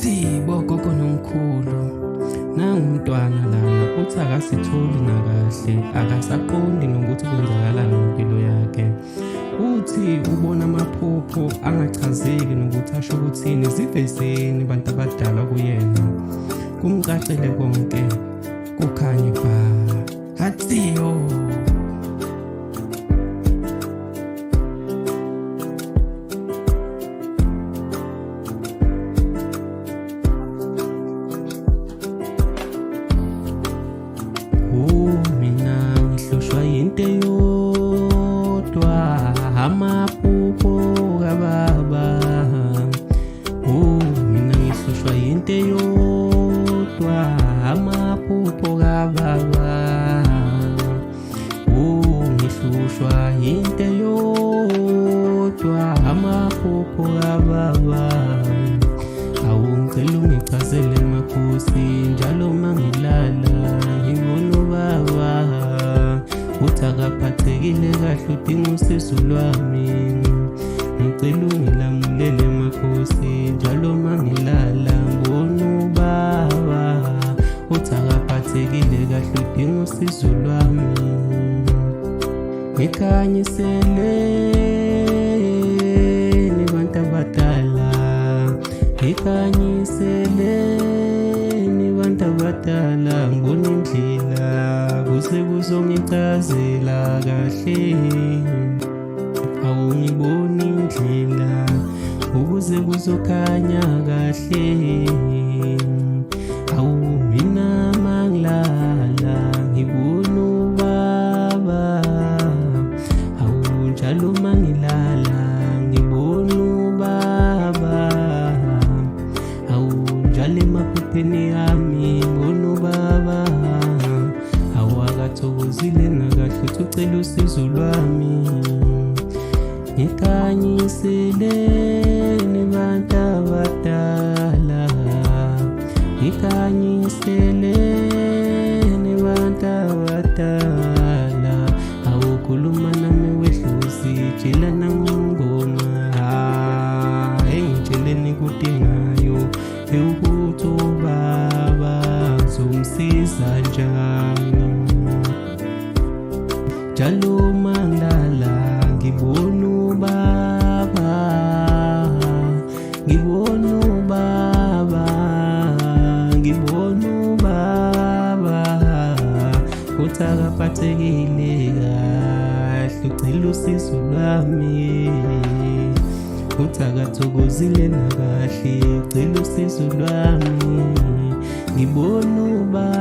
Hathi bogogo nomkhulu, nangumntwana lana uthi akasitholi nakahle, akasaqondi nokuthi kwenzakalani ngempilo yakhe. Uthi ubona amaphupho angachazeki nokuthi asho ukuthini, zivezeni bantu abadala kuyena, kumcacele konke kukhanye bha. Hathiyo mina ngihlushwa yinto eyodwa, amaphupho kababa. Mina ngihlushwa yinto eyodwa, amaphupho kababa. Ngihlushwa yinto eyodwa, amaphupho kababa. Awungicela ungichazele makhosi, njalo mangilala ngibona ubaba uthi akaphathekile kahle, udinga usizo lwami. Ngicela ungilamulele makhosi, njalo mangilala ngibona ubaba uthi akaphathekile kahle, udinga usizo lwami. Ngikanyiseleni bantu abadala, ngikanyiseleni bantu abadala, ngibona indlela kuze kuzongichazela kahle. Awungiboni indlela ukuze kuzokhanya kahle. Mina mangilala ngibona ubaba, njalo mangilala ngibona ubaba, njalo emaphupheni yami ngibona ubaba. Akathokozile nakahle, uthi ucela usizo lwami. Ngikanyiseleni bantu abadala, ngikanyiseleni bantu abadala. Awukhuluma nami wedlozi, tshela nangingoma. Engitsheleni kudingayo ukuthi ubaba ngizomsiza njani. Njalo mangilala ngibona ubaba, ngibona ubaba, ngibona ubaba uthi akaphathekile kahle, ucela usizo lwami. Uthi akathokozile nakahle, ucela usizo lwami. Ngibona ubaba